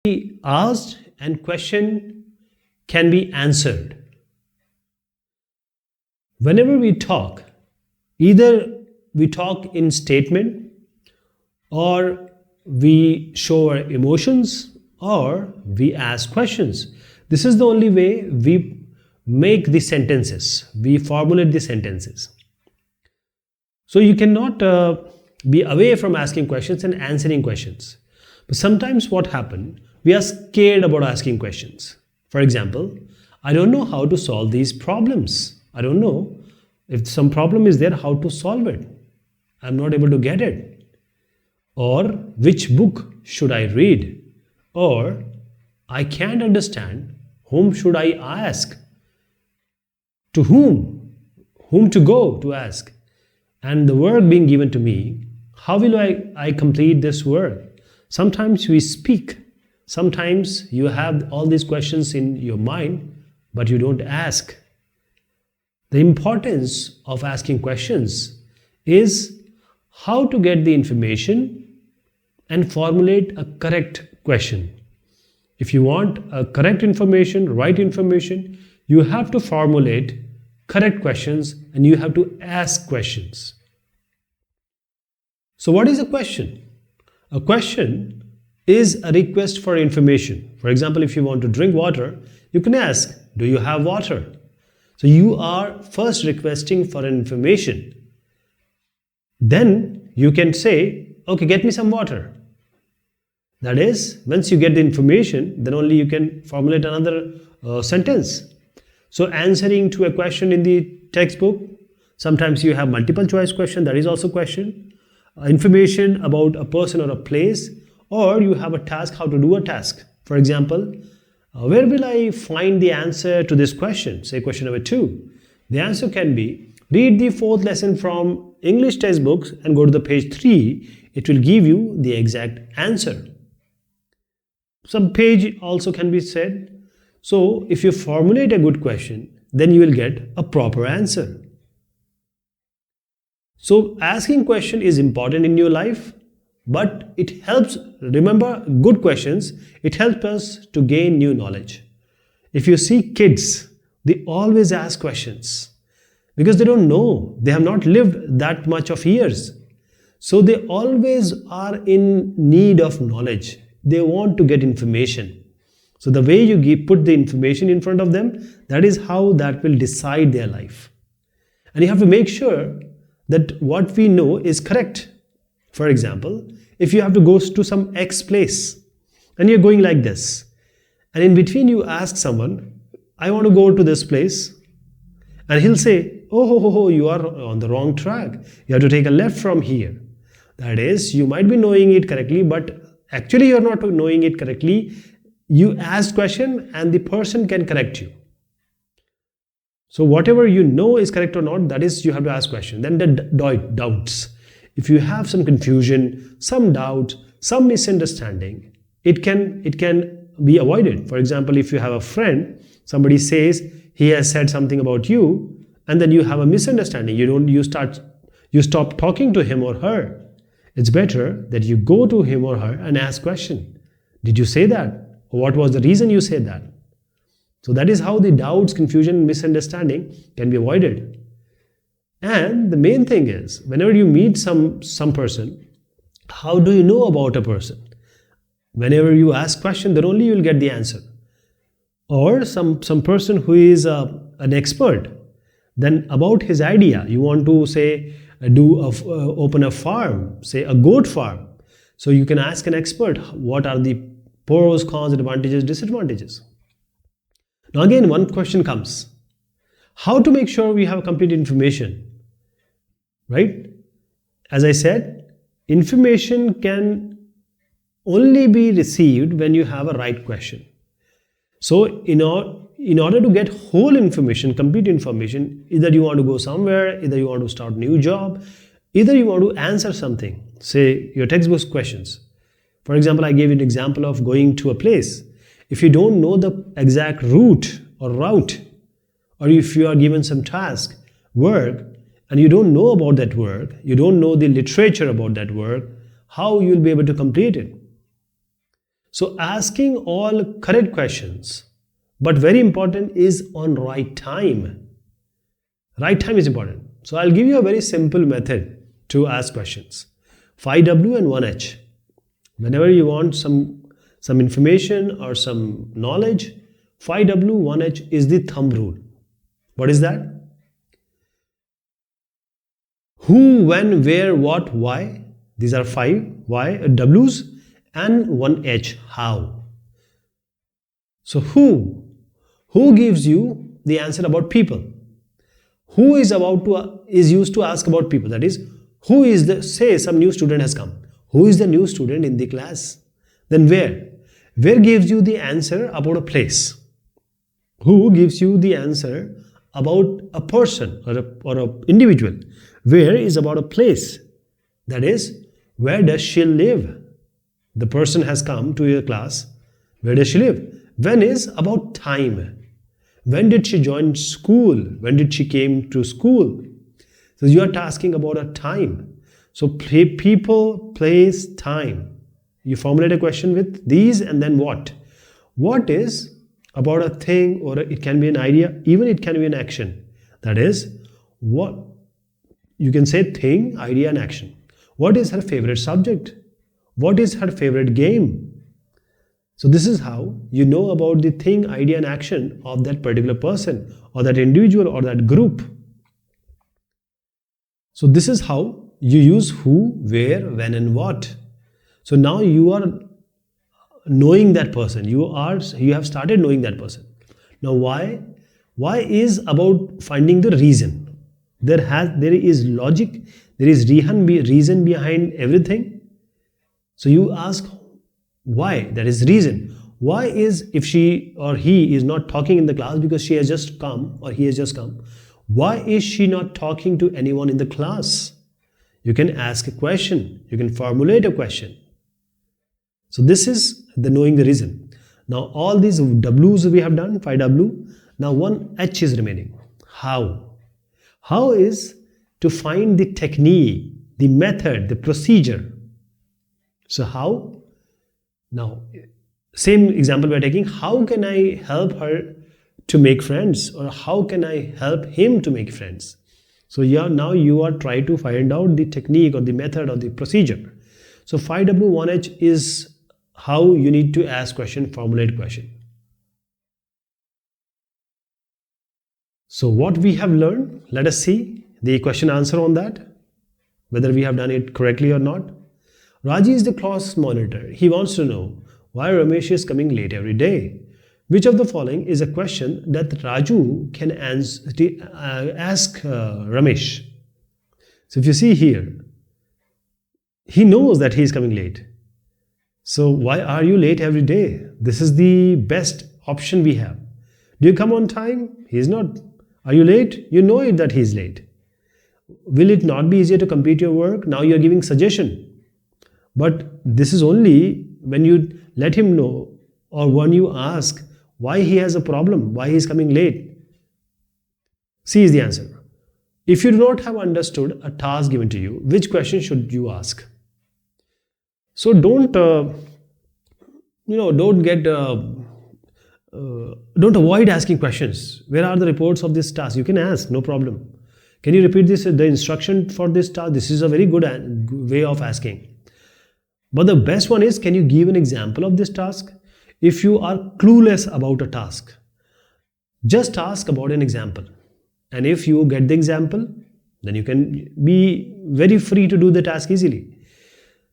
be asked and question can be answered. Whenever we talk, either we talk in statement, or we show our emotions, or we ask questions. This is the only way we make the sentences, we formulate the sentences. So you cannot be away from asking questions and answering questions. But sometimes what happens, we are scared about asking questions. For example, I don't know how to solve these problems. I don't know if some problem is there, how to solve it. I'm not able to get it. Or which book should I read? Or I can't understand, whom should I ask? To whom? Whom to go to ask? And the work being given to me, how will I complete this work? Sometimes we speak. Sometimes you have all these questions in your mind, but you don't ask. The importance of asking questions is how to get the information and formulate a correct question. If you want a correct information, right information, you have to formulate correct questions and you have to ask questions. So what is a question? A question is a request for information. For example, if you want to drink water, you can ask, do you have water? So you are first requesting for information. Then you can say, okay, get me some water. That is, once you get the information, then only you can formulate another sentence. So answering to a question in the textbook, sometimes you have multiple choice question, that is also question. Information about a person or a place, or you have a task, how to do a task. For example, where will I find the answer to this question? Say question number 2. The answer can be, read the 4th lesson from English textbooks and go to the page 3. It will give you the exact answer. Some page also can be said. So if you formulate a good question, then you will get a proper answer. So asking question is important in your life, but it helps, remember, good questions, it helps us to gain new knowledge. If you see kids, they always ask questions because they don't know, they have not lived that much of years. So they always are in need of knowledge. They want to get information. So the way you put the information in front of them, that is how that will decide their life. And you have to make sure that what we know is correct. For example, if you have to go to some X place and you're going like this, and in between you ask someone, I want to go to this place, and he'll say, oh, you are on the wrong track. You have to take a left from here. That is, you might be knowing it correctly, but actually you're not knowing it correctly. You ask question and the person can correct you. So whatever you know is correct or not, that is, you have to ask question. Then the doubts. If you have some confusion, some doubt, some misunderstanding, it can be avoided. For example, if you have a friend, somebody says he has said something about you, and then you have a misunderstanding. You stop talking to him or her. It's better that you go to him or her and ask question. Did you say that? Or what was the reason you said that? So that is how the doubts, confusion, misunderstanding can be avoided. And the main thing is, whenever you meet some person, how do you know about a person? Whenever you ask question, then only you will get the answer. Or some person who is an expert, then about his idea, you want to say, open a farm, say a goat farm. So you can ask an expert, what are the pros, cons, advantages, disadvantages? Now again, one question comes. How to make sure we have complete information? Right? As I said, information can only be received when you have a right question. So in order to get whole information, complete information, either you want to go somewhere, either you want to start a new job, either you want to answer something, say your textbook questions. For example, I gave you an example of going to a place. If you don't know the exact route, or if you are given some task, work, and you don't know about that work, you don't know the literature about that work, how you will be able to complete it? So asking all correct questions, but very important is on right time. Right time is important. So I'll give you a very simple method to ask questions. 5W and 1H. Whenever you want some information or some knowledge, 5W, 1H is the thumb rule. What is that? Who, when, where, what, why. These are 5 W's and 1H, how. So who gives you the answer about people? Who is used to ask about people. That is, who is the, say some new student has come. Who is the new student in the class? Then where? Where gives you the answer about a place? Who gives you the answer about a person or a individual? Where is about a place. That is, where does she live? The person has come to your class. Where does she live? When is about time. When did she join school? When did she came to school? So you are asking about a time. So people, place, time. You formulate a question with these and then what. What is about a thing, or it can be an idea, even it can be an action. That is, what you can say thing, idea and action. What is her favorite subject? What is her favorite game? So this is how you know about the thing, idea and action of that particular person or that individual or that group. So this is how you use who, where, when and what. So now you are knowing that person. You have started knowing that person. Now why? Why is about finding the reason. There is logic, there is reason behind everything. So you ask why, that is reason. Why is, if she or he is not talking in the class because she has just come or he has just come, why is she not talking to anyone in the class? You can ask a question, you can formulate a question. So this is the knowing the reason. Now all these W's we have done, 5W. Now 1H is remaining. How? How is to find the technique, the method, the procedure. So how? Now, same example we are taking. How can I help her to make friends? Or how can I help him to make friends? So now you are trying to find out the technique or the method or the procedure. So 5W, 1H is how you need to ask question, formulate question. So what we have learned, let us see the question answer on that, whether we have done it correctly or not. Raji is the class monitor. He wants to know why Ramesh is coming late every day. Which of the following is a question that Raju can ask Ramesh? So if you see here, he knows that he is coming late. So why are you late every day? This is the best option we have. Do you come on time? He is not. Are you late? You know it that he is late. Will it not be easier to complete your work? Now you are giving suggestion. But this is only when you let him know or when you ask why he has a problem, why he is coming late. C is the answer. If you do not have understood a task given to you, which question should you ask? So don't avoid asking questions. Where are the reports of this task? You can ask, no problem. Can you repeat the instruction for this task? This is a very good way of asking. But the best one is, can you give an example of this task? If you are clueless about a task, just ask about an example. And if you get the example, then you can be very free to do the task easily.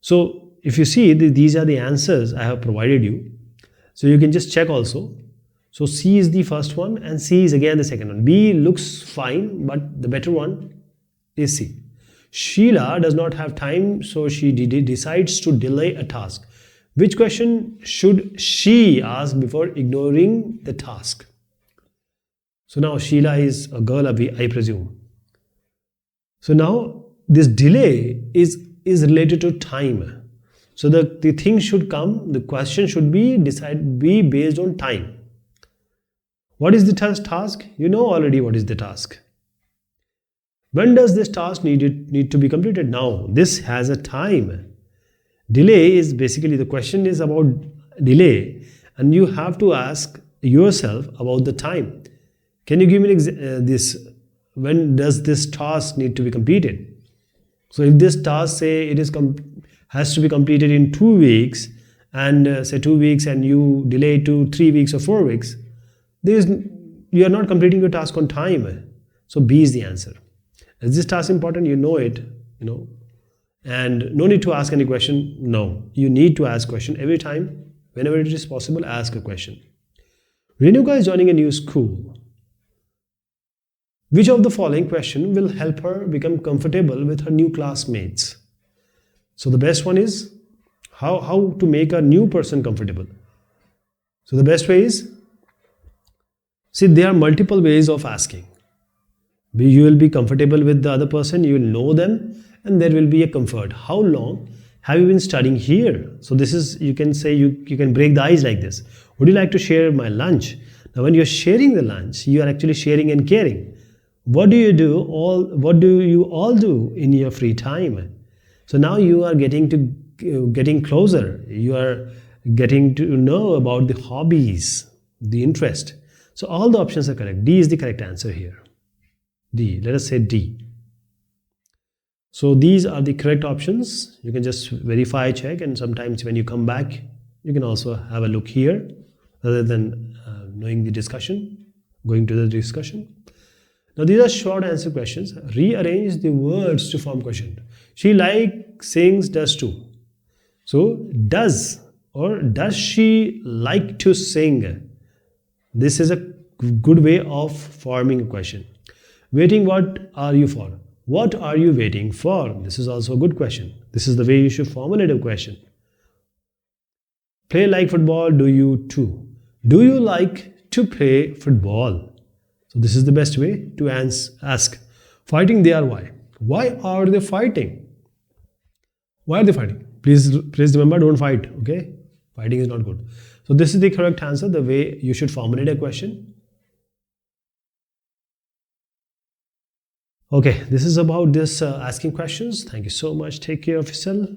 So if you see, these are the answers I have provided you. So you can just check also. So C is the first one and C is again the second one. B looks fine, but the better one is C. Sheila does not have time, so she decides to delay a task. Which question should she ask before ignoring the task? So now Sheila is a girl, I presume. So now this delay is related to time. So the thing should come, the question should be based on time. What is the task? You know already what is the task. When does this task need to be completed? Now, this has a time. Delay is basically, the question is about delay, and you have to ask yourself about the time. Can you give me this? When does this task need to be completed? So if this task say it is has to be completed in 2 weeks, and say 2 weeks, and you delay to 3 weeks or 4 weeks, there is you are not completing your task on time. So B is the answer. Is this task important? You know it, and no need to ask any question. No, you need to ask question every time. Whenever it is possible, ask a question. Renuka is joining a new school. Which of the following question will help her become comfortable with her new classmates? So the best one is how to make a new person comfortable. So the best way is, see, there are multiple ways of asking. You will be comfortable with the other person, you will know them, and there will be a comfort. How long have you been studying here? So this is, you can say, you can break the ice like this. Would you like to share my lunch? Now when you're sharing the lunch, you are actually sharing and caring. What do you all do in your free time? So now you are getting closer. You are getting to know about the hobbies, the interest. So all the options are correct. D is the correct answer here. D. Let us say D. So these are the correct options. You can just verify, check, and sometimes when you come back, you can also have a look here rather than knowing the discussion, going to the discussion. Now these are short answer questions. Rearrange the words to form question. She likes, sings, does too. So does or does she like to sing? This is a good way of forming a question. Waiting, what are you for? What are you waiting for? This is also a good question. This is the way you should formulate a question. Play like football, do you too? Do you like to play football? So this is the best way to ask. Fighting, they are why? Why are they fighting? Why are they fighting? Please remember, don't fight, okay? Fighting is not good. So this is the correct answer, the way you should formulate a question. Okay, this is about this asking questions. Thank you so much. Take care of yourself.